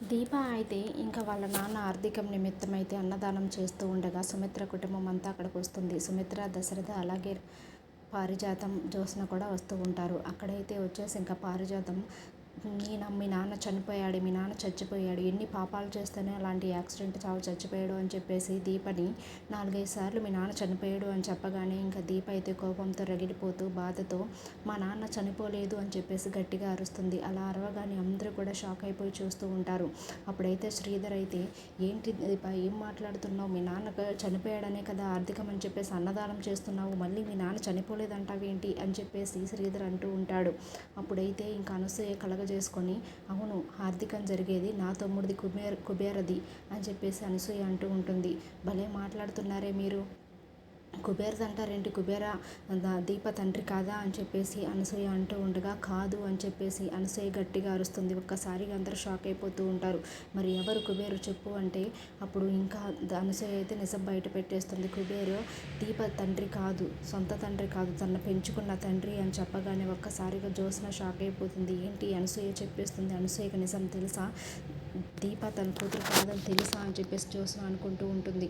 దీప అయితే ఇంకా వాళ్ళ నాన్న ఆర్థికం నిమిత్తం అయితే అన్నదానం చేస్తూ ఉండగా సుమిత్ర కుటుంబం అంతా అక్కడికి వస్తుంది. సుమిత్ర, దశరథ అలాగే పారిజాతం, జ్యోత్స్న కూడా వస్తూ ఉంటారు. అక్కడైతే వచ్చేసి ఇంకా పారిజాతం మీ నాన్న చనిపోయాడు, మీ నాన్న చచ్చిపోయాడు, ఎన్ని పాపాలు చేస్తేనే అలాంటి యాక్సిడెంట్ చావు చచ్చిపోయాడు అని చెప్పేసి దీపని 4-5 సార్లు మీ నాన్న చనిపోయాడు అని చెప్పగానే ఇంకా దీప అయితే కోపంతో రగిలిపోతూ బాధతో మా నాన్న చనిపోలేదు అని చెప్పేసి గట్టిగా అరుస్తుంది. అలా అరవగానే అందరూ కూడా షాక్ అయిపోయి చూస్తూ ఉంటారు. అప్పుడైతే శ్రీధర్ అయితే ఏంటి దీప ఏం మాట్లాడుతున్నావు, మీ నాన్న చనిపోయాడనే కదా ఆర్థికం అని చెప్పేసి అన్నదానం చేస్తున్నావు, మళ్ళీ మీ నాన్న చనిపోలేదంటావేంటి అని చెప్పేసి శ్రీధర్ అంటూ ఉంటాడు. అప్పుడైతే ఇంకా అనసూయ కలగజేసుకొని అవును హార్దికం జరిగేది నా తమ్ముడిది కుబేరది అని చెప్పేసి అనసూయ అంటూ ఉంటుంది. భలే మాట్లాడుతున్నారే మీరు, కుబేరది అంటారేంటి, దీప తండ్రి కాదా అని చెప్పేసి అనసూయ అంటూ ఉండగా కాదు అని చెప్పేసి అనసూయ గట్టిగా అరుస్తుంది. ఒక్కసారిగా అందరూ షాక్ అయిపోతూ ఉంటారు. మరి ఎవరు కుబేరు చెప్పు అంటే అప్పుడు ఇంకా అనసూయ అయితే నిజం బయట పెట్టేస్తుంది. కుబేరు దీప తండ్రి కాదు, సొంత తండ్రి కాదు, తన పెంచుకున్న తండ్రి అని చెప్పగానే ఒక్కసారిగా జ్యోత్స్న షాక్ అయిపోతుంది. ఏంటి అనసూయ చెప్పేస్తుంది, అనసూయకి నిజం తెలుసా, దీప తన కూతురు కాదని తెలుసా అని చెప్పేసి జ్యోత్స్న అనుకుంటూ ఉంటుంది.